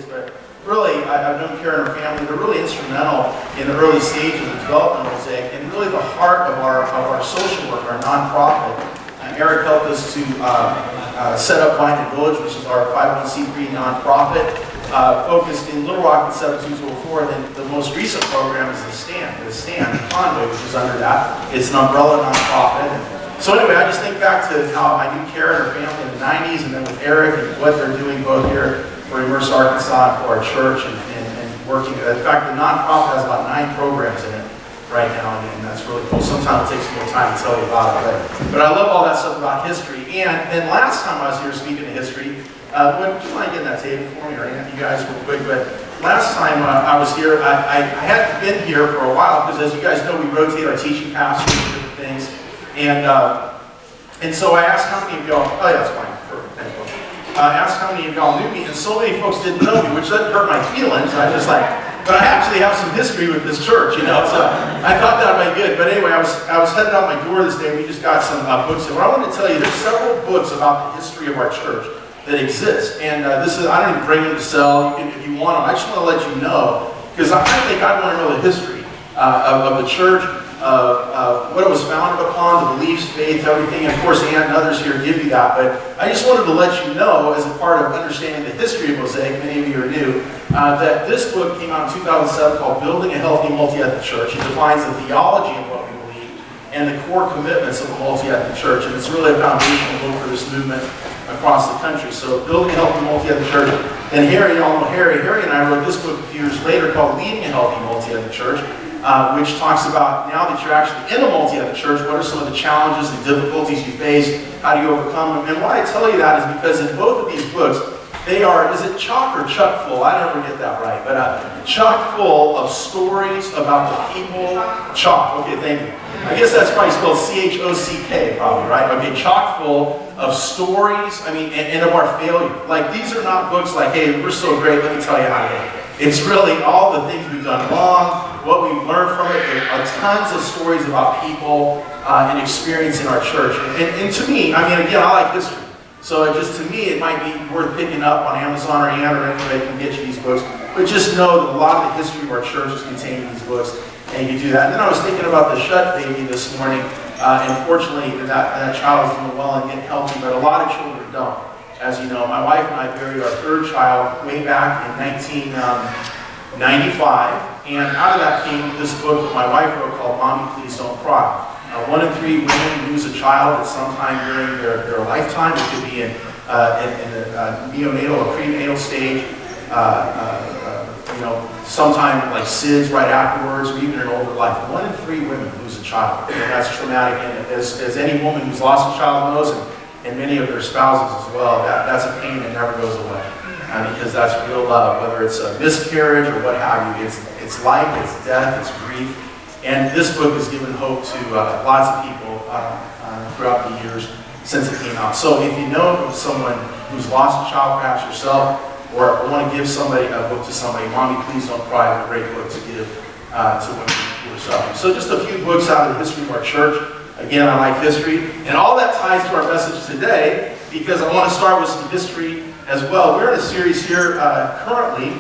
but really, I've known Karen and her family. They're really instrumental in the early stages of development of Mosaic, and really the heart of our social work, our nonprofit. Eric helped us to set up Vine and Village, which is our 501c3 nonprofit, focused in Little Rock in 72204. And then the most recent program is the Stand in Conway, which is under that. It's an umbrella nonprofit. So anyway, I just think back to how I knew Karen and her family in the 90s, and then with Eric and what they're doing both here for Immerse Arkansas and for our church, and working. In fact, the nonprofit has about 9 programs in it right now, and that's really cool. Sometimes it takes more time to tell you about it, but I love all that stuff about history. And then last time I was here speaking of history, would you mind getting that table for me, or you guys real quick? But last time I was here, I hadn't been here for a while, because as you guys know, we rotate our teaching pastors and different things. And so I asked how many of y'all, oh yeah, that's fine, perfect, thank you. I asked how many of y'all knew me, and so many folks didn't know me, which doesn't hurt my feelings. I just like, but I actually have some history with this church, you know, so I thought that would be good. But anyway, I was headed out my door this day, and we just got some books. And what I wanted to tell you, there's several books about the history of our church that exist. And this is, I don't even bring them to sell. You can, if you want them, I just want to let you know, because I think I want to know the history of the church, of what it was founded upon, the beliefs, faith, everything. And of course, Ann and others here give you that. But I just wanted to let you know, as a part of understanding the history of Mosaic, many of you are new, that this book came out in 2007 called Building a Healthy Multi-Ethnic Church. It defines the theology of what we believe and the core commitments of a multi-ethnic church. And it's really a foundational book for this movement across the country. So Building a Healthy Multi-Ethnic Church. And Harry, you all know Harry. Harry and I wrote this book a few years later called Leading a Healthy Multi-Ethnic Church, which talks about, now that you're actually in a multi-ethnic church, what are some of the challenges and difficulties you face, how do you overcome them. And why I tell you that is because in both of these books, they are, is it chock or chuck full? I never get that right, but chock full of stories about the people. Chock, okay, thank you. I guess that's probably spelled C-H-O-C-K, probably, right? Okay, chock full of stories, I mean, and of our failure. Like, these are not books like, hey, we're so great, let me tell you how to do it. It's really all the things we've done wrong, what we've learned from it. There are tons of stories about people and experience in our church. And to me, I mean, again, I like history. So to me, it might be worth picking up on Amazon or Ann or anybody can get you these books. But just know that a lot of the history of our church is contained in these books, and you do that. And then I was thinking about the Shut baby this morning. Unfortunately, that child is doing well and getting healthy, but a lot of children don't. As you know, my wife and I buried our 3rd child way back in 1995, and out of that came this book that my wife wrote called Mommy, Please Don't Cry. 1 in 3 women lose a child at some time during their lifetime. It could be in the neonatal or prenatal stage, sometime like SIDS right afterwards, or even in older life. 1 in 3 women lose a child, and that's traumatic. And as any woman who's lost a child knows, and many of their spouses as well, that's a pain that never goes away. Because that's real love, whether it's a miscarriage or what have you. It's life, it's death, it's grief. And this book has given hope to lots of people throughout the years since it came out. So if you know someone who's lost a child, perhaps yourself, or want to give somebody a book to somebody, Mommy, Please Don't Cry is a great book to give to women who are suffering. So just a few books out of the history of our church. Again, I like history. And all that ties to our message today, because I want to start with some history as well. We're in a series here currently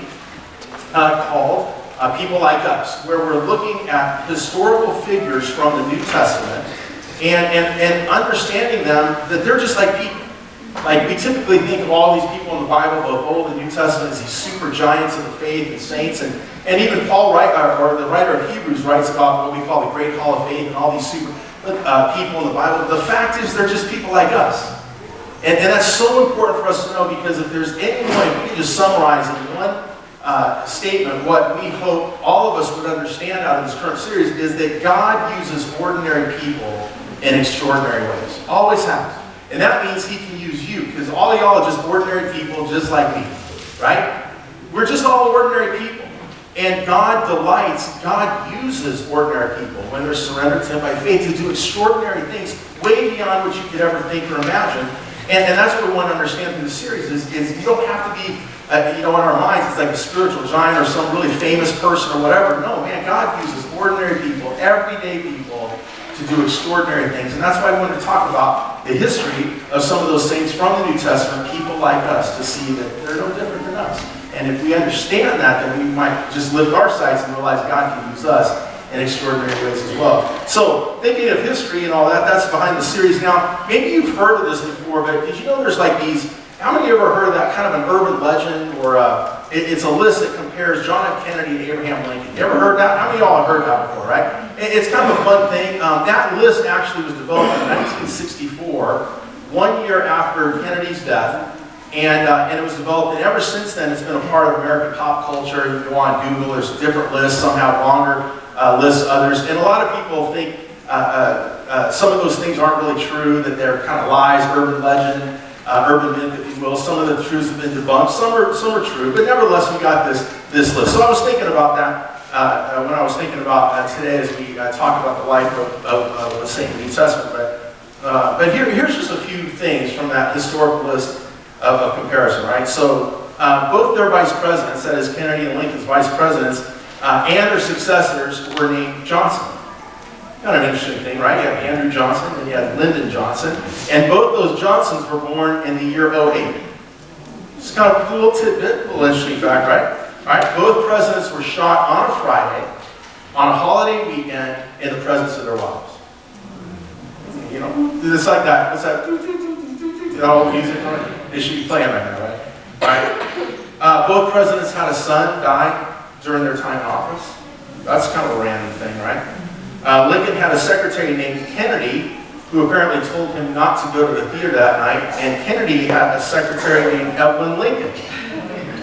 called People Like Us, where we're looking at historical figures from the New Testament and understanding them that they're just like people. Like, we typically think of all these people in the Bible, both Old and New Testament, as these super giants of the faith and saints, and even Paul, or the writer of Hebrews, writes about what we call the Great Hall of Faith and all these super people in the Bible. The fact is, they're just people like us. And that's so important for us to know, because if there's any way, we can just summarize in one statement what we hope all of us would understand out of this current series, is that God uses ordinary people in extraordinary ways. Always has. And that means He can use you, because all of y'all are just ordinary people just like me, right? We're just all ordinary people. And God uses ordinary people when they're surrendered to Him by faith to do extraordinary things way beyond what you could ever think or imagine. And that's what we want to understand through the series is you don't have to be, in our minds, it's like a spiritual giant or some really famous person or whatever. No, man, God uses ordinary people, everyday people, to do extraordinary things. And that's why I wanted to talk about the history of some of those saints from the New Testament, people like us, to see that they're no different than us. And if we understand that, then we might just lift our sights and realize God can use us in extraordinary ways as well. So, thinking of history and all that, that's behind the series. Now, maybe you've heard of this before, but did you know there's like these, how many of you ever heard of that kind of an urban legend, or it's a list that compares John F. Kennedy to Abraham Lincoln? You ever heard that? How many of y'all have heard that before, right? It's kind of a fun thing. That list actually was developed in 1964, 1 year after Kennedy's death. And it was developed, and ever since then, it's been a part of American pop culture. You can go on Google, there's different lists, some have longer lists, others. And a lot of people think some of those things aren't really true, that they're kind of lies, urban legend, urban myth, if you will. Some of the truths have been debunked, some are true, but nevertheless, we got this list. So I was thinking about that when I was thinking about today as we talk about the life of the saint in the New Testament. But here's just a few things from that historical list of comparison, right? So both their vice presidents, that is Kennedy and Lincoln's vice presidents, and their successors were named Johnson. Kind of an interesting thing, right? You have Andrew Johnson and you have Lyndon Johnson, and both those Johnsons were born in the year 08. It's kind of a little tidbit, a little interesting fact, right? All right, both presidents were shot on a Friday, on a holiday weekend, in the presence of their wives. You know, it's like that. What's that? All music on it. They should be playing right now, right? Right. Both presidents had a son die during their time in office. That's kind of a random thing, right? Lincoln had a secretary named Kennedy, who apparently told him not to go to the theater that night, and Kennedy had a secretary named Evelyn Lincoln,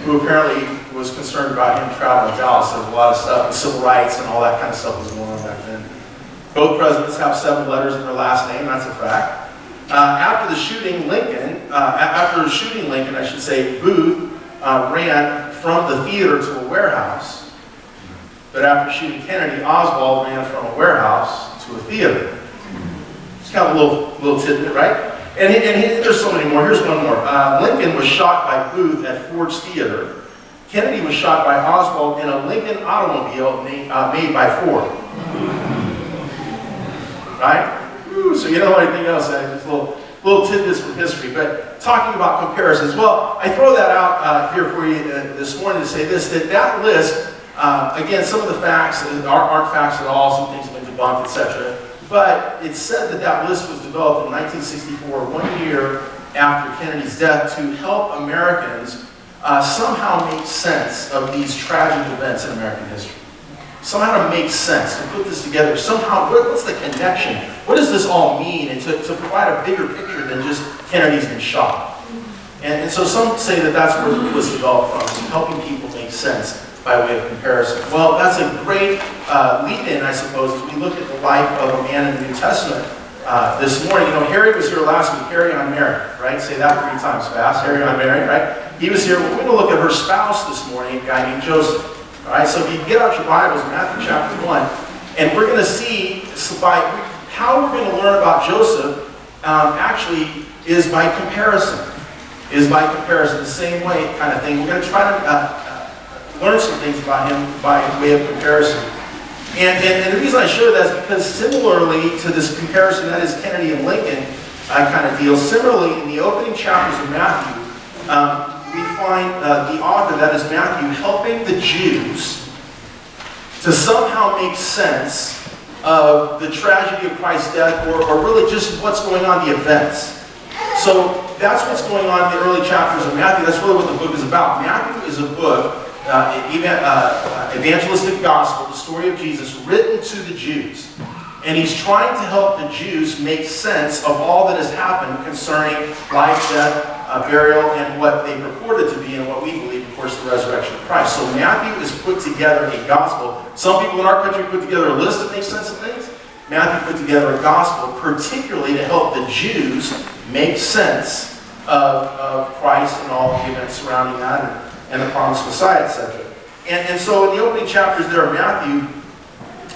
who apparently was concerned about him traveling to Dallas. There was a lot of stuff, civil rights and all that kind of stuff was going on back then. Both presidents have 7 letters in their last name, that's a fact. After shooting Lincoln, I should say, Booth ran from the theater to a warehouse. But after shooting Kennedy, Oswald ran from a warehouse to a theater. It's kind of a little tidbit, right? And there's so many more. Here's one more. Lincoln was shot by Booth at Ford's Theater. Kennedy was shot by Oswald in a Lincoln automobile made by Ford. Right? So you don't know anything else, just little tidbits from history. But talking about comparisons, well, I throw that out here for you this morning to say this, that list, again, some of the facts aren't facts at all, some things have been debunked, etc. But it's said that list was developed in 1964, 1 year after Kennedy's death, to help Americans somehow make sense of these tragic events in American history. Somehow to make sense, to put this together. Somehow, what's the connection? What does this all mean? And to provide a bigger picture than just Kennedy's been shot. And so some say that that's where the list developed from, helping people make sense by way of comparison. Well, that's a great lead-in, I suppose, as we look at the life of a man in the New Testament this morning. You know, Harry was here last week. Harry, I'm married, right? Say that 3 times fast. Harry, I'm married, right? He was here. We're going to look at her spouse this morning, a guy named Joseph. All right, so if you get out your Bibles, Matthew chapter 1, and we're going to see how we're going to learn about Joseph actually is by comparison. The same way kind of thing. We're going to try to learn some things about him by way of comparison. And the reason I show that is because similarly to this comparison, that is Kennedy and Lincoln kind of deal, similarly in the opening chapters of Matthew, we find the author, that is Matthew, helping the Jews to somehow make sense of the tragedy of Christ's death, or really just what's going on, the events. So that's what's going on in the early chapters of Matthew. That's really what the book is about. Matthew is a book, evangelistic gospel, the story of Jesus, written to the Jews. And he's trying to help the Jews make sense of all that has happened concerning life, death, burial, and what they purported to be, and what we believe, of course, the resurrection of Christ. So Matthew has put together a gospel. Some people in our country put together a list that makes sense of things. Matthew put together a gospel particularly to help the Jews make sense of Christ and all the events surrounding that, and the promised Messiah, etc. And so in the opening chapters there of Matthew,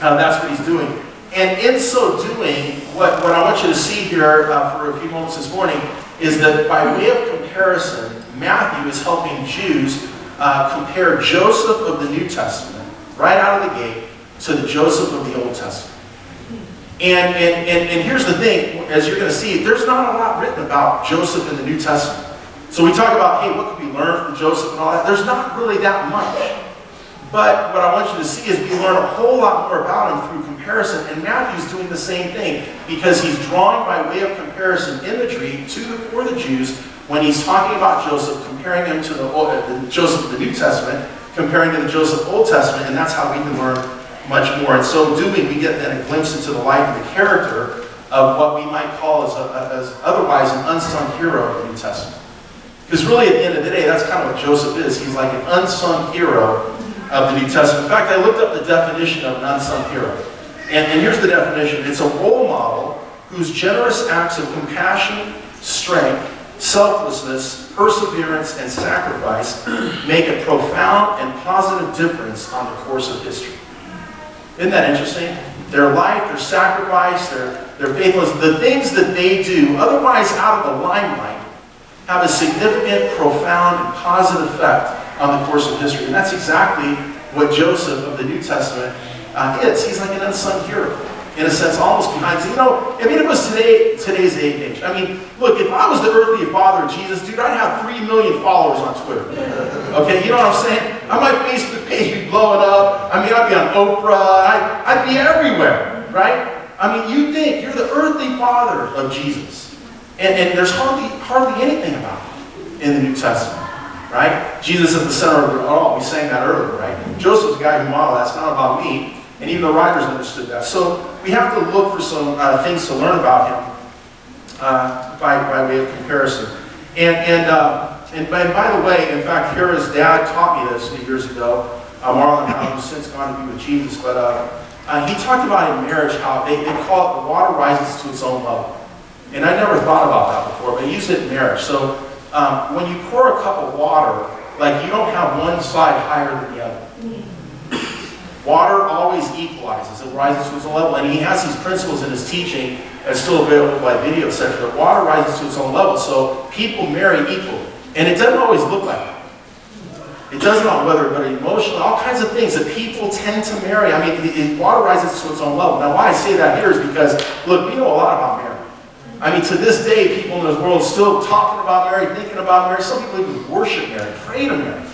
that's what he's doing. And in so doing, what I want you to see here for a few moments this morning is that by way of comparison, Matthew is helping Jews compare Joseph of the New Testament, right out of the gate, to the Joseph of the Old Testament. And here's the thing, as you're going to see, there's not a lot written about Joseph in the New Testament. So we talk about, hey, what could we learn from Joseph and all that? There's not really that much. But what I want you to see is we learn a whole lot more about him through comparison. And Matthew's doing the same thing because he's drawing by way of comparison imagery for the Jews when he's talking about Joseph, comparing him to the Joseph of the New Testament, comparing to the Joseph Old Testament, and that's how we can learn much more. And so doing, we get then a glimpse into the life and the character of what we might call as otherwise an unsung hero of the New Testament. Because really, at the end of the day, that's kind of what Joseph is. He's like an unsung hero of the New Testament. In fact, I looked up the definition of an unsung hero. And here's the definition. It's a role model whose generous acts of compassion, strength, selflessness, perseverance, and sacrifice make a profound and positive difference on the course of history. Isn't that interesting? Their life, their sacrifice, their faithfulness, the things that they do, otherwise out of the limelight, have a significant, profound, and positive effect on the course of history. And that's exactly what Joseph of the New Testament is. He's like an unsung hero, in a sense, almost behind. You know, I mean, it was today's age. I mean, look, if I was the earthly father of Jesus, dude, I'd have 3 million followers on Twitter. Okay, you know what I'm saying? My Facebook page would be blowing up. I mean, I'd be on Oprah. I'd be everywhere, right? I mean, you think you're the earthly father of Jesus. And there's hardly anything about it in the New Testament, right? Jesus at the center of it all. We sang that earlier, right? Joseph's the guy who modeled that. It's not about me. And even the writers understood that. So we have to look for some things to learn about him by way of comparison. And by the way, in fact, Kara's dad taught me this years ago. Marlon, who's since gone to be with Jesus, but he talked about in marriage how they call it the water rises to its own level. And I never thought about that before, but I used it in marriage. So when you pour a cup of water, like you don't have one side higher than the other. Water always equalizes. It rises to its own level. And he has these principles in his teaching that's still available by video, etc. But water rises to its own level. So people marry equally. And it doesn't always look like that. It doesn't on whether, but emotionally, all kinds of things that people tend to marry. I mean, water rises to its own level. Now, why I say that here is because, look, we know a lot about marriage. I mean, to this day, people in this world are still talking about marriage, thinking about marriage. Some people even worship marriage, pray to marriage.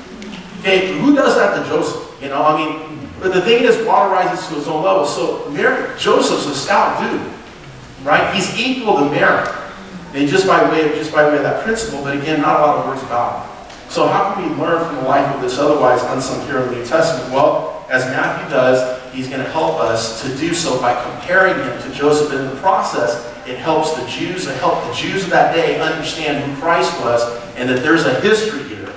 Okay, who does that to Joseph? You know, I mean, but the thing is, water rises to its own level. So Joseph's a stout dude, right? He's equal to Mary. And just by way of that principle, but again, not a lot of words about it. So how can we learn from the life of this otherwise unsung hero of the New Testament? Well, as Matthew does, he's going to help us to do so by comparing him to Joseph. And in the process, it helps the Jews of that day understand who Christ was and that there's a history here.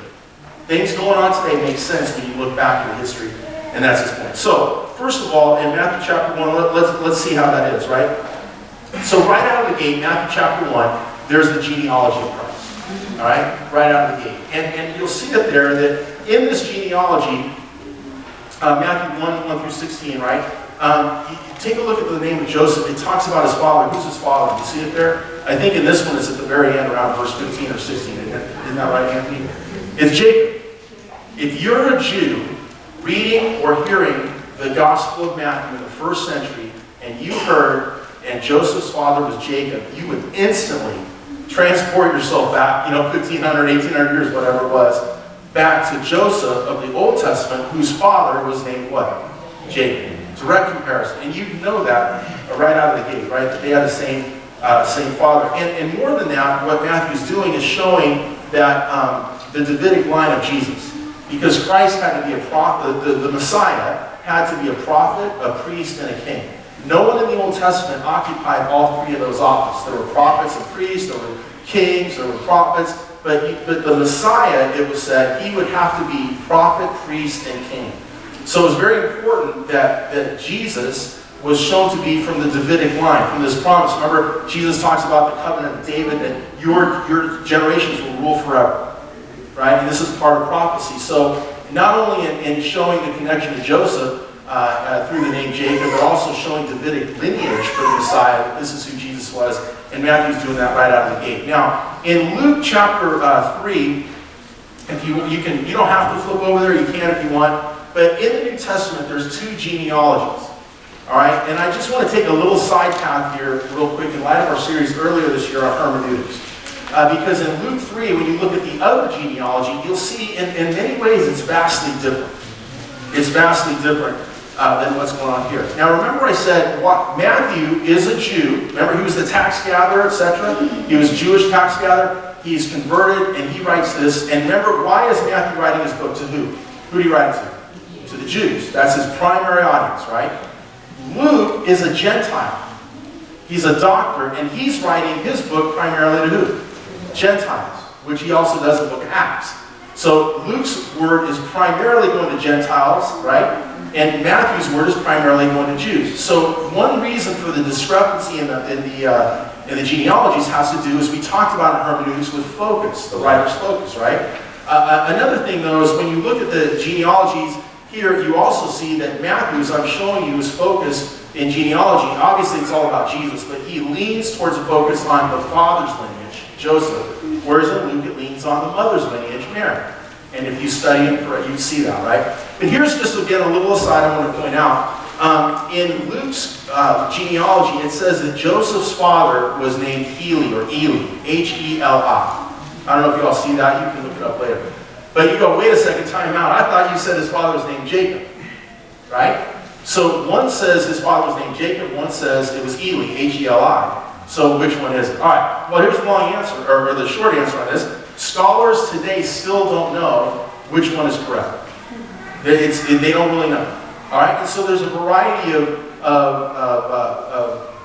Things going on today make sense when you look back at history, and that's his point. So, first of all, in Matthew chapter 1, let's see how that is, right? So right out of the gate, Matthew chapter 1, there's the genealogy of Christ. All right? Right out of the gate. And you'll see it there that in this genealogy, Matthew 1 through 16, right? You take a look at the name of Joseph. It talks about his father. Who's his father? You see it there? I think in this one it's at the very end, around verse 15 or 16. Isn't that right, Anthony? It's Jacob. If you're a Jew reading or hearing the Gospel of Matthew in the first century, and you heard, and Joseph's father was Jacob, you would instantly transport yourself back, 1,500, 1,800 years, whatever it was, back to Joseph of the Old Testament, whose father was named what? Jacob. Direct comparison. And you know that right out of the gate, right? That they had the same father. And more than that, what Matthew's doing is showing that the Davidic line of Jesus. Because Christ had to be a prophet, the Messiah had to be a prophet, a priest, and a king. No one in the Old Testament occupied all three of those offices. There were prophets and priests, there were kings, there were prophets, but the Messiah, it was said, he would have to be prophet, priest, and king. So it was very important that Jesus was shown to be from the Davidic line, from this promise. Remember, Jesus talks about the covenant of David, and your generations will rule forever. Right? And this is part of prophecy. So not only in showing the connection to Joseph through the name Jacob, but also showing Davidic lineage for the Messiah, that this is who Jesus was. And Matthew's doing that right out of the gate. Now, in Luke chapter 3, if you don't have to flip over there, you can if you want. But in the New Testament, there's two genealogies. All right? And I just want to take a little side path here real quick in light of our series earlier this year on hermeneutics. because in Luke 3, when you look at the other genealogy, you'll see in many ways it's vastly different. It's vastly different than what's going on here. Now remember I said Matthew is a Jew. Remember he was the tax gatherer, etc. He was a Jewish tax gatherer. He's converted and he writes this. And remember, why is Matthew writing his book to who? Who did he write it to? To the Jews. That's his primary audience, right? Luke is a Gentile. He's a doctor, and he's writing his book primarily to who? Gentiles, which he also does in the book of Acts. So Luke's word is primarily going to Gentiles, right? And Matthew's word is primarily going to Jews. So one reason for the discrepancy in the genealogies has to do, as we talked about in hermeneutics, with focus, the writer's focus, right? Another thing, though, is when you look at the genealogies here, you also see that Matthew's, I'm showing you, his focus in genealogy. Obviously, it's all about Jesus, but he leans towards a focus on the father's lineage, Joseph, whereas in Luke, it leans on the mother's lineage, Mary. And if you study it, you see that, right? But here's just, again, a little aside I want to point out. In Luke's genealogy, it says that Joseph's father was named Heli, or Eli, H-E-L-I. I don't know if you all see that. You can look it up later. But you go, wait a second, time out. I thought you said his father was named Jacob, right? So one says his father was named Jacob, one says it was Eli, H-E-L-I. So which one is it? All right, well here's the long answer, or the short answer on this. Scholars today still don't know which one is correct. They don't really know. All right, and so there's a variety of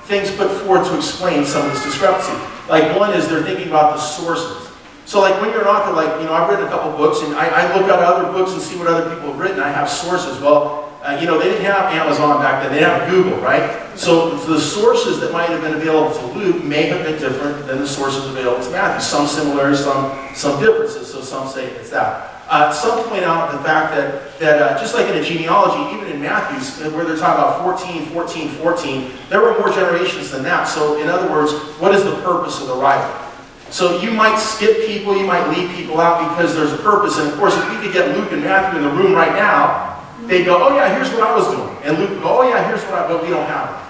things put forth to explain some of this discrepancy. Like one is they're thinking about the sources. So like when you're an author, like, I've written a couple books, and I look at other books and see what other people have written. I have sources. Well, they didn't have Amazon back then. They didn't have Google, right? So the sources that might have been available to Luke may have been different than the sources available to Matthew. Some similarities, some differences. So some say it's that. Some point out the fact that just like in a genealogy, even in Matthew's, where they're talking about 14, 14, 14, there were more generations than that. So in other words, what is the purpose of the writer? So you might skip people, you might leave people out because there's a purpose. And of course, if we could get Luke and Matthew in the room right now, they'd go, oh yeah, here's what I was doing. And Luke would go, oh yeah, here's what but we don't have it.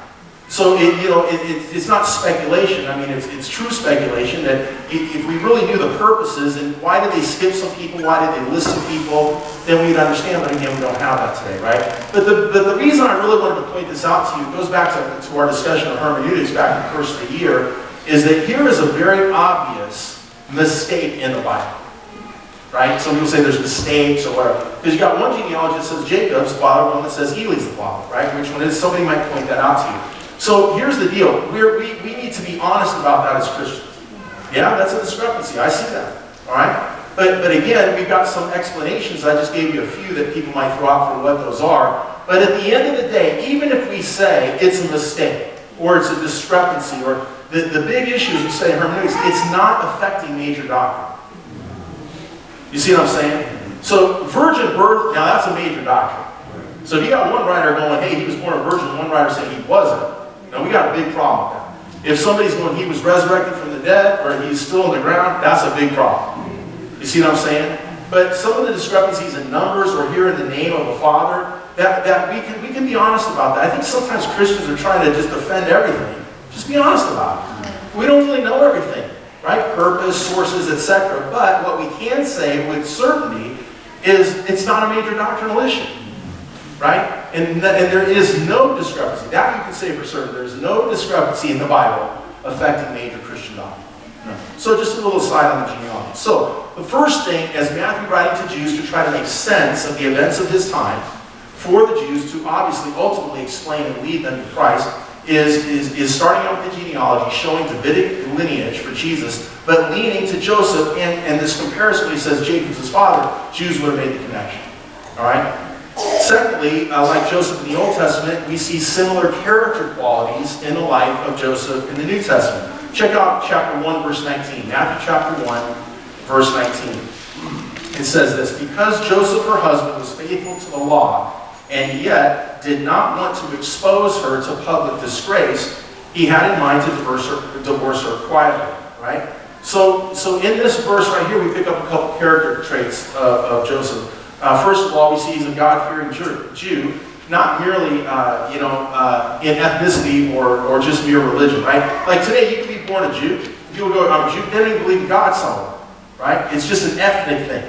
So it's not speculation. I mean, it's true speculation that if we really knew the purposes and why did they skip some people, why did they list some people, then we'd understand. But again, we don't have that today, right? But the reason I really wanted to point this out to you goes back to our discussion of hermeneutics back in the first of the year, is that here is a very obvious mistake in the Bible. Right? Some people say there's mistakes or whatever. Because you got one genealogy that says Jacob's father, one that says Eli's the father, right? Which one is? Somebody might point that out to you. So here's the deal. We need to be honest about that as Christians. Yeah, that's a discrepancy. I see that. All right? But again, we've got some explanations. I just gave you a few that people might throw out for what those are. But at the end of the day, even if we say it's a mistake or it's a discrepancy or the big issues we say in hermeneutics, it's not affecting major doctrine. You see what I'm saying? So virgin birth, now that's a major doctrine. So if you got one writer going, hey, he was born a virgin, one writer saying he wasn't, now we got a big problem with that. If somebody's going, he was resurrected from the dead, or he's still in the ground, that's a big problem. You see what I'm saying? But some of the discrepancies in numbers or here in the name of a father, that we can be honest about that. I think sometimes Christians are trying to just defend everything. Just be honest about it. We don't really know everything. Right? Purpose, sources, etc. But what we can say with certainty is it's not a major doctrinal issue. Right? And there is no discrepancy. That you can say for certain. There's no discrepancy in the Bible affecting major Christian doctrine. No. So just a little aside on the genealogy. So the first thing, as Matthew writing to Jews to try to make sense of the events of his time, for the Jews to obviously ultimately explain and lead them to Christ, is starting out with the genealogy, showing Davidic lineage for Jesus, but leaning to Joseph, and this comparison, he says Jacob's his father, Jews would have made the connection. All right? Secondly, like Joseph in the Old Testament, we see similar character qualities in the life of Joseph in the New Testament. Check out chapter 1, verse 19. Matthew chapter 1, verse 19. It says this, because Joseph, her husband, was faithful to the law, and yet did not want to expose her to public disgrace, he had in mind to divorce her quietly, right? So in this verse right here, we pick up a couple character traits of Joseph. First of all, we see he's a God-fearing Jew, not merely in ethnicity or just mere religion, right? Like today, you can be born a Jew, people go, I'm Jew, they don't even believe in God somewhere, right? It's just an ethnic thing,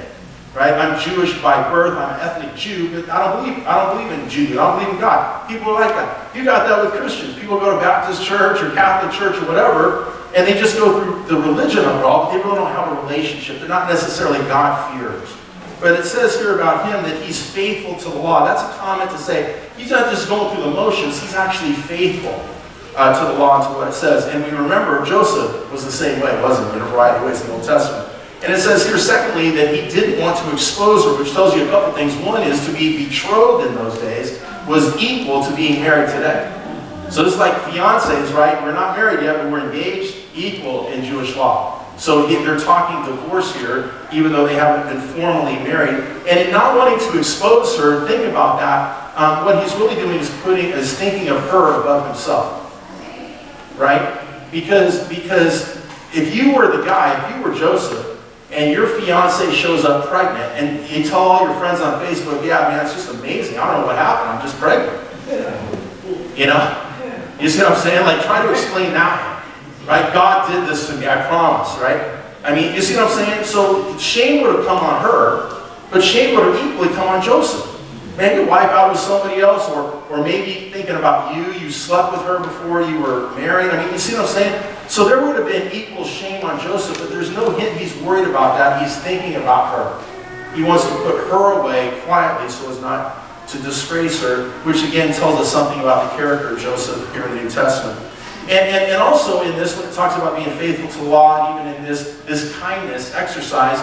right? I'm Jewish by birth, I'm an ethnic Jew, but I don't believe in Judaism, I don't believe in God. People are like that. You got that with Christians. People go to Baptist church or Catholic church or whatever, and they just go through the religion of it all, but they really don't have a relationship. They're not necessarily God-fearers. But it says here about him that he's faithful to the law. That's a comment to say he's not just going through the motions, he's actually faithful to the law and to what it says. And we remember Joseph was the same way, wasn't he, in a variety of ways in the Old Testament. And it says here, secondly, that he didn't want to expose her, which tells you a couple things. One is to be betrothed in those days was equal to being married today. So it's like fiancés, right? We're not married yet, but we're engaged, equal in Jewish law. So they're talking divorce here, even though they haven't been formally married. And in not wanting to expose her, think about that. What he's really doing is thinking of her above himself, right? Because if you were the guy, if you were Joseph, and your fiance shows up pregnant, and you tell all your friends on Facebook, yeah, man, it's just amazing. I don't know what happened. I'm just pregnant. You know? You see what I'm saying? Like, try to explain that. Right? God did this to me, I promise, right? I mean, you see what I'm saying? So shame would have come on her, but shame would have equally come on Joseph. Man, your wife out with somebody else, or maybe thinking about you slept with her before you were married. I mean, you see what I'm saying? So there would have been equal shame on Joseph, but there's no hint he's worried about that. He's thinking about her. He wants to put her away quietly so as not to disgrace her, which again tells us something about the character of Joseph here in the New Testament. And also in this, when it talks about being faithful to the law, and even in this kindness exercise,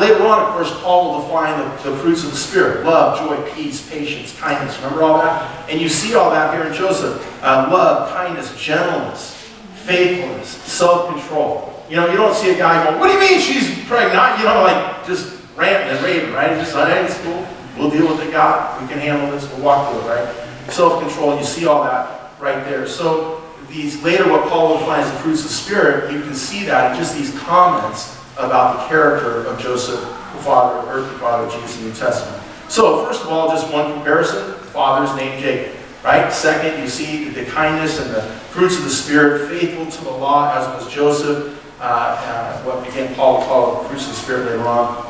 later on, of course, Paul will define the fruits of the Spirit: love, joy, peace, patience, kindness. Remember all that? And you see all that here in Joseph. Love, kindness, gentleness, faithfulness, self-control. You know, you don't see a guy going, what do you mean she's pregnant? You know, like just ranting and raving, right? It's just, hey, it's cool. We'll deal with it, God. We can handle this. We'll walk through it, right? Self-control, you see all that right there. So these later, what Paul defines as the fruits of the Spirit, you can see that in just these comments about the character of Joseph, the father, earthly father of Jesus in the New Testament. So, first of all, just one comparison: father's name Jacob, right? Second, you see the kindness and the fruits of the Spirit, faithful to the law, as was Joseph. What again Paul will call the fruits of the Spirit later on.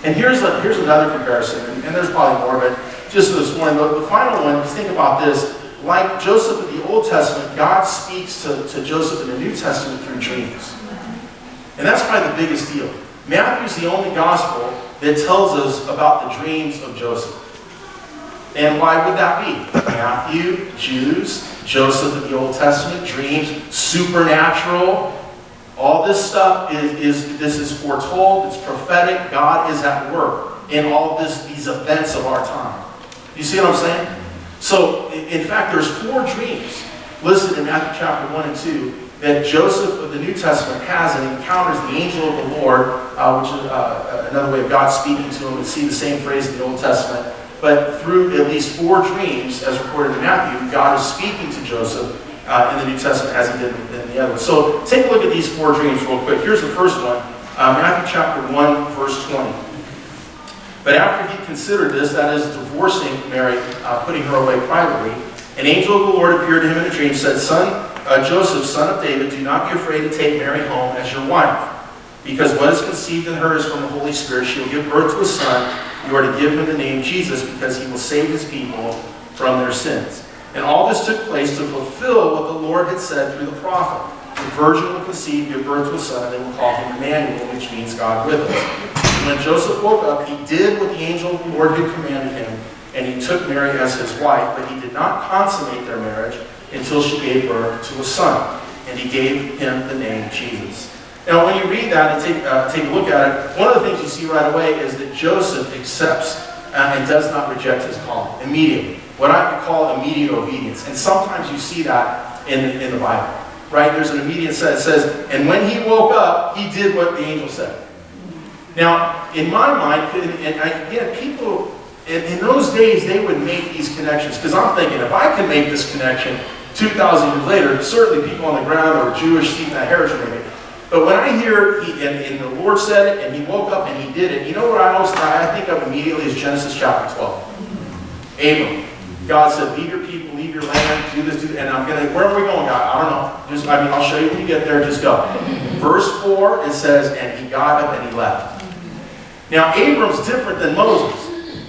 And here's another comparison, and there's probably more, but just this morning, the final one. Just think about this. Like Joseph in the Old Testament, God speaks to Joseph in the New Testament through dreams. And that's probably the biggest deal. Matthew's the only gospel that tells us about the dreams of Joseph. And why would that be? Matthew, Jews, Joseph in the Old Testament, dreams, supernatural. All this stuff is foretold, it's prophetic. God is at work in all these events of our time. You see what I'm saying? So, in fact, there's 4 dreams listed in Matthew chapter 1 and 2 that Joseph of the New Testament has and encounters the angel of the Lord, which is another way of God speaking to him. And see the same phrase in the Old Testament. But through at least 4 dreams, as recorded in Matthew, God is speaking to Joseph in the New Testament as he did in the other one. So, take a look at these 4 dreams real quick. Here's the first one, Matthew chapter 1, verse 20. But after he considered this, that is, divorcing Mary, putting her away privately, an angel of the Lord appeared to him in a dream, said, Joseph, son of David, do not be afraid to take Mary home as your wife, because what is conceived in her is from the Holy Spirit. She will give birth to a son. You are to give him the name Jesus, because he will save his people from their sins. And all this took place to fulfill what the Lord had said through the prophet. The virgin will conceive, give birth to a son, and they will call him Emmanuel, which means God with us. When Joseph woke up, he did what the angel of the Lord had commanded him, and he took Mary as his wife, but he did not consummate their marriage until she gave birth to a son, and he gave him the name Jesus. Now, when you read that and take a look at it, one of the things you see right away is that Joseph accepts and does not reject his calling immediately. What I could call immediate obedience. And sometimes you see that in the Bible, right? There's an immediate sense. It says, and when he woke up, he did what the angel said. Now, in my mind, and again, people, in those days, they would make these connections. Because I'm thinking, if I can make this connection 2,000 years later, certainly people on the ground or Jewish seeking that heritage would make it. But when I hear, and the Lord said it, and he woke up and he did it, you know what I think of immediately is Genesis chapter 12. Abram. God said, leave your people, leave leave your land, do this, and I'm going to, where are we going, God? I don't know. I'll show you when you get there, just go. Verse 4, it says, and he got up and he left. Now, Abram's different than Moses.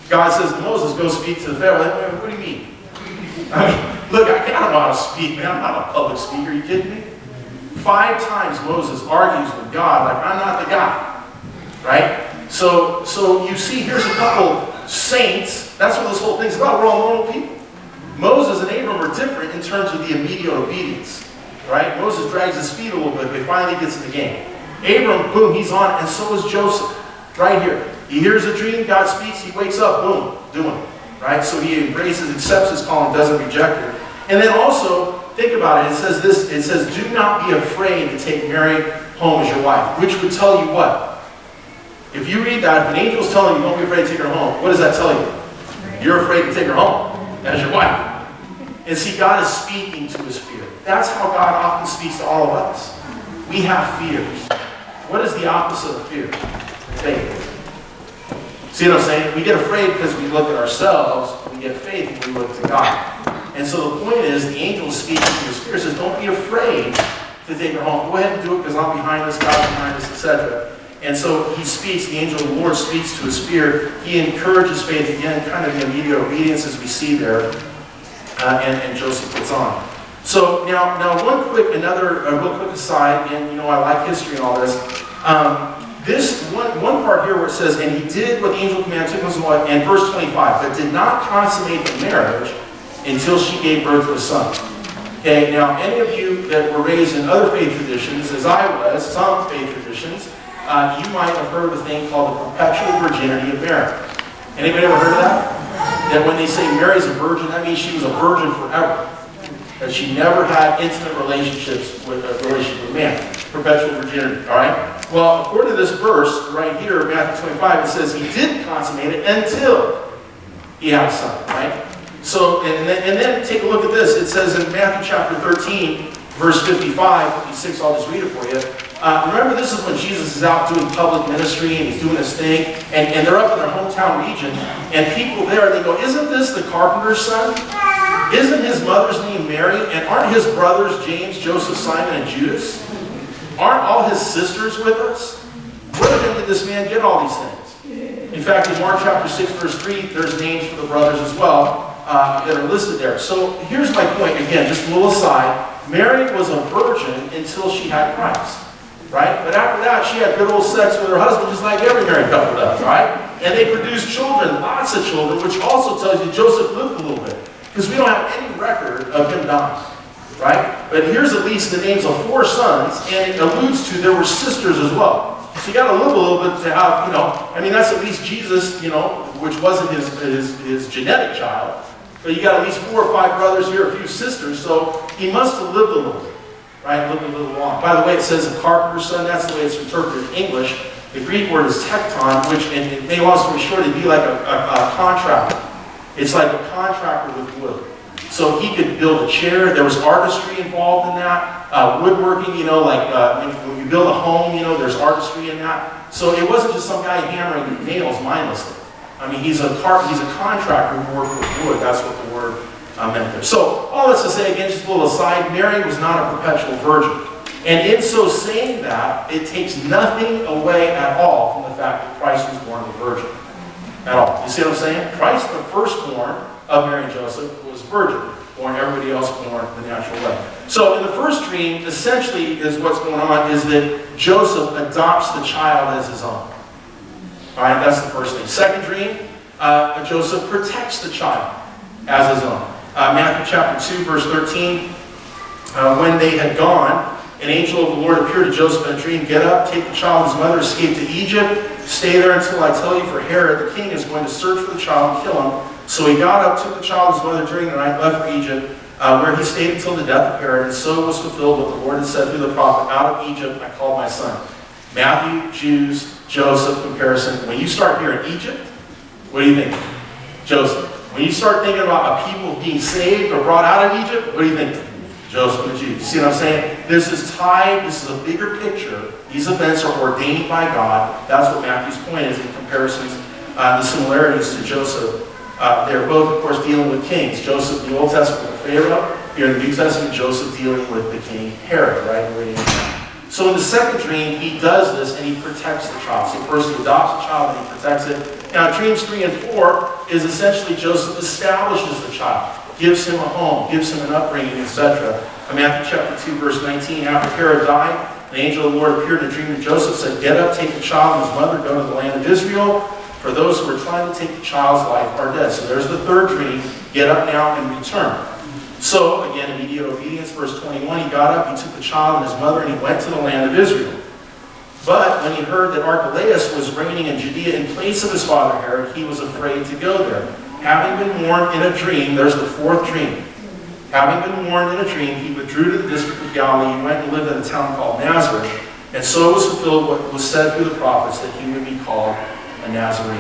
God says to Moses, go speak to the Pharaoh. What do you mean? Look, I don't know how to speak, man. I'm not a public speaker. Are you kidding me? 5 times Moses argues with God like, I'm not the guy. Right? So you see, here's a couple saints. That's what this whole thing's about. We're all normal people. Moses and Abram are different in terms of the immediate obedience. Right? Moses drags his feet a little bit, but he finally gets in the game. Abram, boom, he's on, and so is Joseph. Right here. He hears a dream, God speaks, he wakes up, boom, doing it. Right? So he embraces, accepts his calling, doesn't reject it. And then also, think about it, it says, do not be afraid to take Mary home as your wife, which would tell you what? If you read that, if an angel's telling you, don't be afraid to take her home, what does that tell you? You're afraid to take her home as your wife. And see, God is speaking to his fear. That's how God often speaks to all of us. We have fears. What is the opposite of fear? Faith. See what I'm saying? We get afraid because we look at ourselves. We get faith when we look to God. And so the point is, the angel is speaking to his fear. Says, don't be afraid to take her home. Go ahead and do it because I'm behind us, God's behind us, etc. And so he speaks, the angel of the Lord speaks to his fear. He encourages faith again, kind of the immediate obedience as we see there. And Joseph puts on. So now one quick aside, and I like history and all this. This one part here where it says, and he did what the angel commanded, took him away, and verse 25, but did not consummate the marriage until she gave birth to a son. Okay, now any of you that were raised in other faith traditions, as I was, some faith traditions, you might have heard of a thing called the perpetual virginity of Mary. Anybody ever heard of that? That when they say Mary's a virgin, that means she was a virgin forever. That she never had intimate relationships with a man. Perpetual virginity, all right? Well, according to this verse right here, Matthew 25, it says he did consummate it until he had a son, right? So, and then take a look at this. It says in Matthew chapter 13, verse 55, 56, I'll just read it for you. Remember, this is when Jesus is out doing public ministry and he's doing his thing, and they're up in their hometown region, and people there, they go, isn't this the carpenter's son? Isn't his mother's name Mary? And aren't his brothers James, Joseph, Simon, and Judas? Aren't all his sisters with us? Where did this man get all these things? In fact, in Mark chapter 6, verse 3, there's names for the brothers as well that are listed there. So here's my point again, just a little aside. Mary was a virgin until she had Christ. Right? But after that, she had good old sex with her husband, just like every married couple does, right? And they produced children, lots of children, which also tells you Joseph lived a little bit. Because we don't have any record of him dying, right? But here's at least the names of 4 sons, and it alludes to there were sisters as well. So you got to live a little bit to have, that's at least Jesus, which wasn't his genetic child. But you got at least 4 or 5 brothers here, a few sisters, so he must have lived a little bit. Right, lived a little long. By the way, it says a carpenter's son. That's the way it's interpreted in English. The Greek word is tekton, which, and make a long story short, it'd be like a contractor. It's like a contractor with wood. So he could build a chair. There was artistry involved in that. Woodworking, when you build a home, there's artistry in that. So it wasn't just some guy hammering nails mindlessly. He's a contractor who worked with wood. That's what the word meant there. So, all this to say, again, just a little aside, Mary was not a perpetual virgin. And in so saying that, it takes nothing away at all from the fact that Christ was born of a virgin. At all. You see what I'm saying? Christ, the firstborn of Mary and Joseph, was virgin. Born, everybody else born the natural way. So, in the first dream, essentially, is what's going on is that Joseph adopts the child as his own. All right, that's the first thing. Second dream, Joseph protects the child as his own. Matthew chapter 2, verse 13, when they had gone, an angel of the Lord appeared to Joseph in a dream. Get up, take the child and his mother, escape to Egypt. Stay there until I tell you, for Herod the king is going to search for the child and kill him. So he got up, took the child and his mother during the night, left for Egypt, where he stayed until the death of Herod. And so was fulfilled what the Lord had said through the prophet, out of Egypt I called my son. Matthew, Jews, Joseph comparison. When you start here in Egypt, what do you think? Joseph. When you start thinking about a people being saved or brought out of Egypt, what do you think? Joseph and the Jews. See what I'm saying? This is tied, this is a bigger picture. These events are ordained by God. That's what Matthew's point is in comparisons, the similarities to Joseph They're both, of course, dealing with kings. Joseph in the Old Testament with Pharaoh. Here in the New Testament, Joseph dealing with the king Herod, right? So in the second dream, he does this and he protects the child. So first he adopts the child and he protects it. Now dreams 3 and 4 is essentially Joseph establishes the child, gives him a home, gives him an upbringing, etc. In Matthew chapter 2, verse 19, after Herod died, the angel of the Lord appeared in a dream to Joseph, said, "Get up, take the child and his mother, go to the land of Israel, for those who are trying to take the child's life are dead." So there's the third dream, get up now and return. So, again, immediate obedience, verse 21, he got up, he took the child and his mother, and he went to the land of Israel. But when he heard that Archelaus was reigning in Judea in place of his father Herod, he was afraid to go there. Having been warned in a dream, there's the fourth dream. Having been warned in a dream, he withdrew to the district of Galilee and went and lived in a town called Nazareth. And so was fulfilled what was said through the prophets, that he would be called a Nazarene.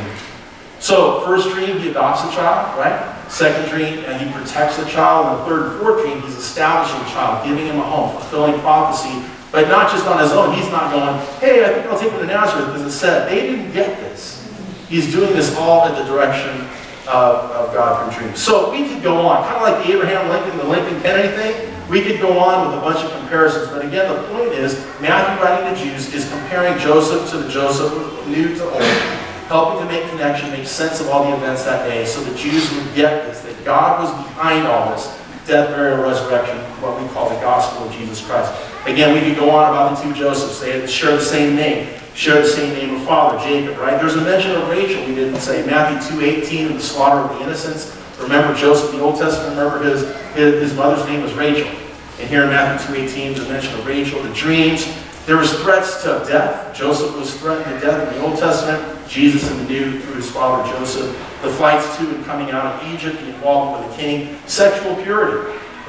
So, first dream, he adopts a child, right? Second dream, and he protects the child. And the third and fourth dream, he's establishing the child, giving him a home, fulfilling prophecy. But not just on his own. He's not going, "Hey, I think I'll take him to Nazareth," because it said. They didn't get this. He's doing this all in the direction of God through dreams. So we could go on, kind of like the Abraham Lincoln, the Lincoln Kennedy thing. We could go on with a bunch of comparisons. But again, the point is, Matthew writing to Jews is comparing Joseph to the Joseph new to old, helping to make connection, make sense of all the events that day, so the Jews would get this, that God was behind all this, death, burial, resurrection, what we call the gospel of Jesus Christ. Again, we could go on about the two Josephs. They share the same name, share the same name of father, Jacob, right? There's a mention of Rachel, we didn't say. Matthew 2:18, and the slaughter of the innocents. Remember Joseph in the Old Testament, remember his mother's name was Rachel. And here in Matthew 2:18, there's a mention of Rachel, the dreams. There was threats to death. Joseph was threatened to death in the Old Testament. Jesus in the New through his father Joseph. The flights to and coming out of Egypt, the involvement with the king. Sexual purity.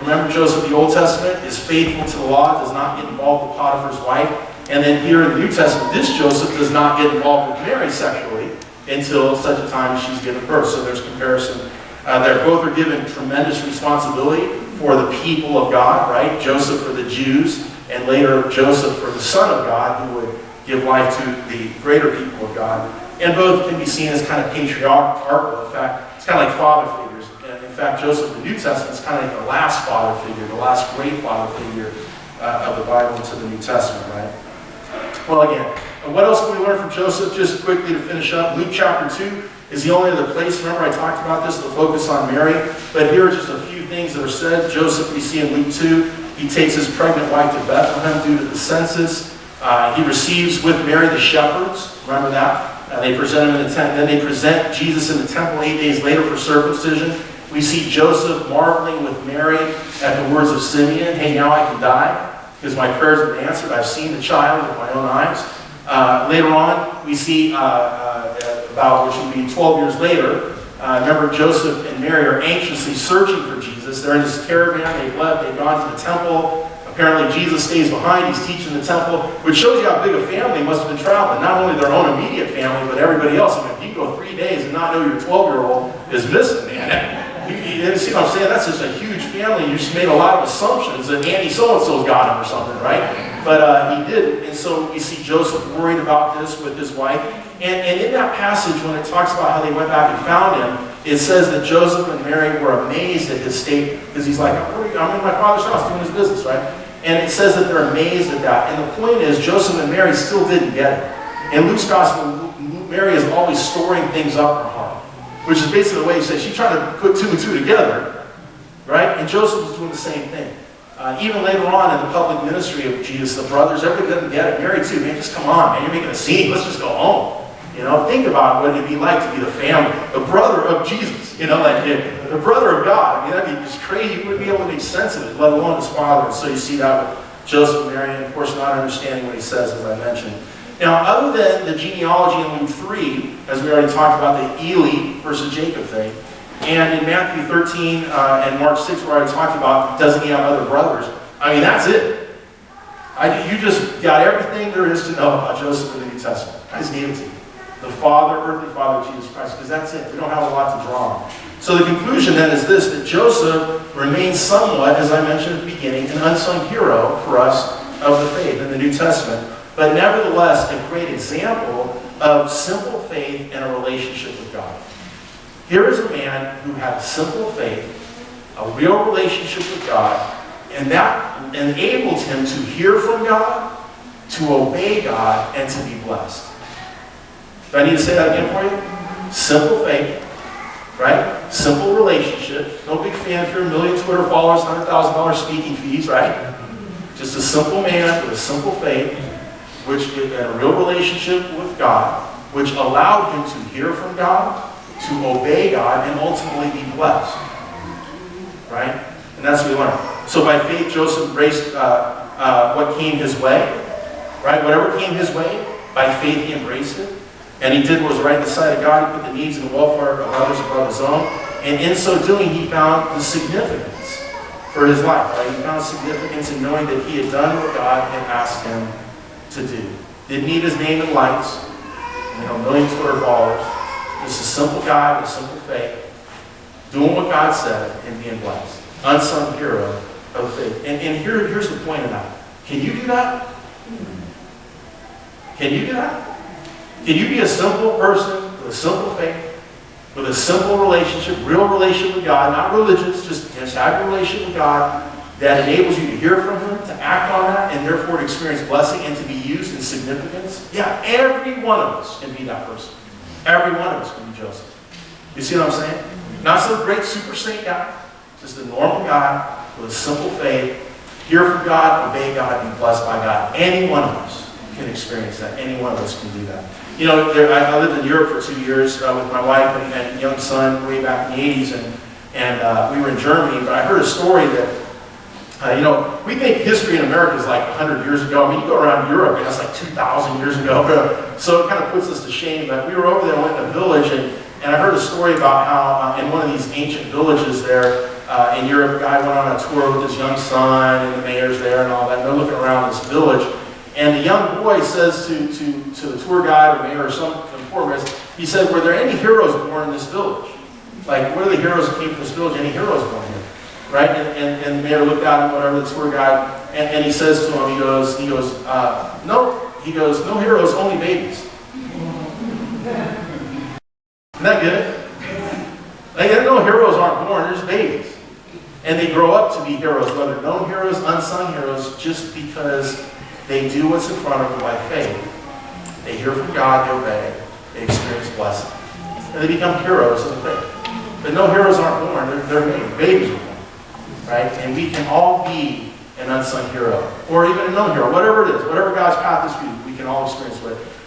Remember Joseph in the Old Testament is faithful to the law, does not get involved with Potiphar's wife. And then here in the New Testament, this Joseph does not get involved with Mary sexually until such a time as she's given birth. So there's comparison there. Both are given tremendous responsibility for the people of God, right? Joseph for the Jews, and later Joseph for the Son of God, who would give life to the greater people of God. And both can be seen as kind of patriarchal. In fact, it's kind of like father figures. And in fact, Joseph in the New Testament is kind of like the last father figure, the last great father figure of the Bible into the New Testament, right? Well, again, what else can we learn from Joseph? Just quickly to finish up, Luke chapter 2 is the only other place. Remember I talked about this, the focus on Mary. But here are just a few things that are said. Joseph, we see in Luke 2, he takes his pregnant wife to Bethlehem due to the census. He receives with Mary the shepherds. Remember that? They present him in the tent. Then they present Jesus in the temple 8 days later for circumcision. We see Joseph marveling with Mary at the words of Simeon, "Hey, now I can die, because my prayers have been answered. I've seen the child with my own eyes." Later on, we see about, which will be 12 years later, remember Joseph and Mary are anxiously searching for Jesus. They're in this caravan, they've left, they've gone to the temple. Apparently Jesus stays behind, he's teaching the temple, which shows you how big a family must have been traveling. Not only their own immediate family, but everybody else. I mean, if you go 3 days and not know your 12-year-old is missing, man. You see what I'm saying? That's just a huge family. You just made a lot of assumptions that Andy so-and-so's got him or something, right? But he didn't. And so we see Joseph worried about this with his wife. And in that passage, when it talks about how they went back and found him, it says that Joseph and Mary were amazed at his state, because he's like, I'm in my father's house doing his business, right? And it says that they're amazed at that. And the point is, Joseph and Mary still didn't get it. In Luke's gospel, Mary is always storing things up in her heart, which is basically the way he says she's trying to put two and two together, right? And Joseph was doing the same thing. Even later on in the public ministry of Jesus, the brothers, everybody doesn't get it. Mary too, man, just come on, man, you're making a scene. Let's just go home. You know, think about what it'd be like to be the family, the brother of Jesus, you know, like the brother of God. I mean, that'd be just crazy. You wouldn't be able to make sense of it, let alone his father. And so you see that with Joseph and Mary, and of course not understanding what he says, as I mentioned. Now, other than the genealogy in Luke 3, as we already talked about, the Eli versus Jacob thing, and in Matthew 13 and Mark 6, where I talked about, doesn't he have other brothers? I mean, that's it. You just got everything there is to know about Joseph in the New Testament. I just gave it to you. The Father, earthly Father of Jesus Christ, because that's it. We don't have a lot to draw on. So the conclusion then is this, that Joseph remains somewhat, as I mentioned at the beginning, an unsung hero for us of the faith in the New Testament, but nevertheless a great example of simple faith and a relationship with God. Here is a man who had a simple faith, a real relationship with God, and that enabled him to hear from God, to obey God, and to be blessed. Do I need to say that again for you? Simple faith, right? Simple relationship. No big fanfare, 1 million Twitter followers, $100,000 speaking fees, right? Just a simple man with a simple faith, which had a real relationship with God, which allowed him to hear from God, to obey God, and ultimately be blessed. Right? And that's what we learn. So by faith, Joseph embraced what came his way. Right? Whatever came his way, by faith he embraced it. And he did what was right in the sight of God. He put the needs and the welfare of others above his own. And in so doing, he found the significance for his life. Right? He found significance in knowing that he had done what God had asked him to do. Didn't need his name in lights. 1 million Twitter followers. Just a simple guy with a simple faith, doing what God said and being blessed. Unsung hero of faith. And here's the point of that. Can you do that? Can you do that? Can you be a simple person with a simple faith, with a simple relationship, real relationship with God, not religious, just have a relationship with God that enables you to hear from Him, to act on that, and therefore to experience blessing and to be used in significance? Yeah, every one of us can be that person. Every one of us can be Joseph. You see what I'm saying? Not some great super saint guy, just a normal guy with a simple faith, hear from God, obey God, be blessed by God. Any one of us can experience that. Any one of us can do that. I lived in Europe for 2 years with my wife and young son way back in the 80s, and we were in Germany, but I heard a story that we think history in America is like 100 years ago. I mean, you go around Europe and it's like 2,000 years ago. So it kind of puts us to shame. But we were over there, went in a village, and I heard a story about how in one of these ancient villages there in Europe, a guy went on a tour with his young son, and the mayor's there and all that. And they're looking around this village. And the young boy says to the tour guide or mayor or some important person, he said, "Were there any heroes born in this village? Like, what are the heroes that came from this village? Any heroes born here?" Right? And the mayor looked at him, whatever, the tour guide, and he says to him, he goes, "No." He goes, "No heroes, only babies." Isn't that good? Like, no heroes aren't born, they're just babies. And they grow up to be heroes, whether known heroes, unsung heroes, just because they do what's in front of them by faith. They hear from God, they obey, they experience blessing. And they become heroes of the faith. But no heroes aren't born, they're made. Babies are born. Right? And we can all be an unsung hero, or even a known hero, whatever it is, whatever God's path is for you, we can all experience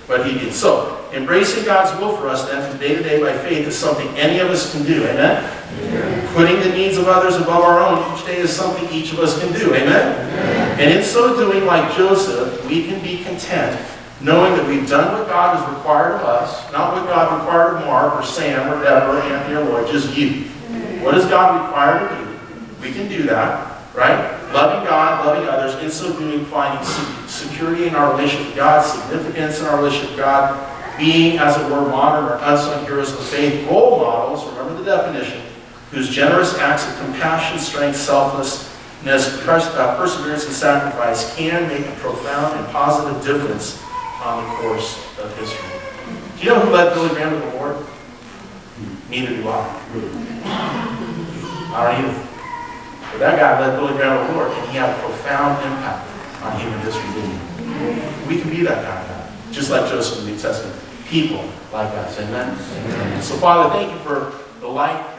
what He did. So, embracing God's will for us then from day to day by faith is something any of us can do. Amen? Amen. Putting the needs of others above our own each day is something each of us can do. Amen? Amen. And in so doing, like Joseph, we can be content knowing that we've done what God has required of us, not what God required of Mark or Sam or Deborah or Anthony or Lloyd, just you. What does God require of you? We can do that, right? Loving God, loving others, in so doing, finding security in our relationship with God, significance in our relationship with God, being, as it were, modern or unsung heroes of faith, role models, remember the definition, whose generous acts of compassion, strength, selflessness, perseverance, and sacrifice can make a profound and positive difference on the course of history. Do you know who led Billy Graham to the Lord? Neither do I. I don't either. But that guy led Billy Graham to the Lord, and he had a profound impact on human history, didn't he? We can be that kind of guy, just like Joseph in the New Testament. People like us. Amen? Amen. So, Father, thank you for the life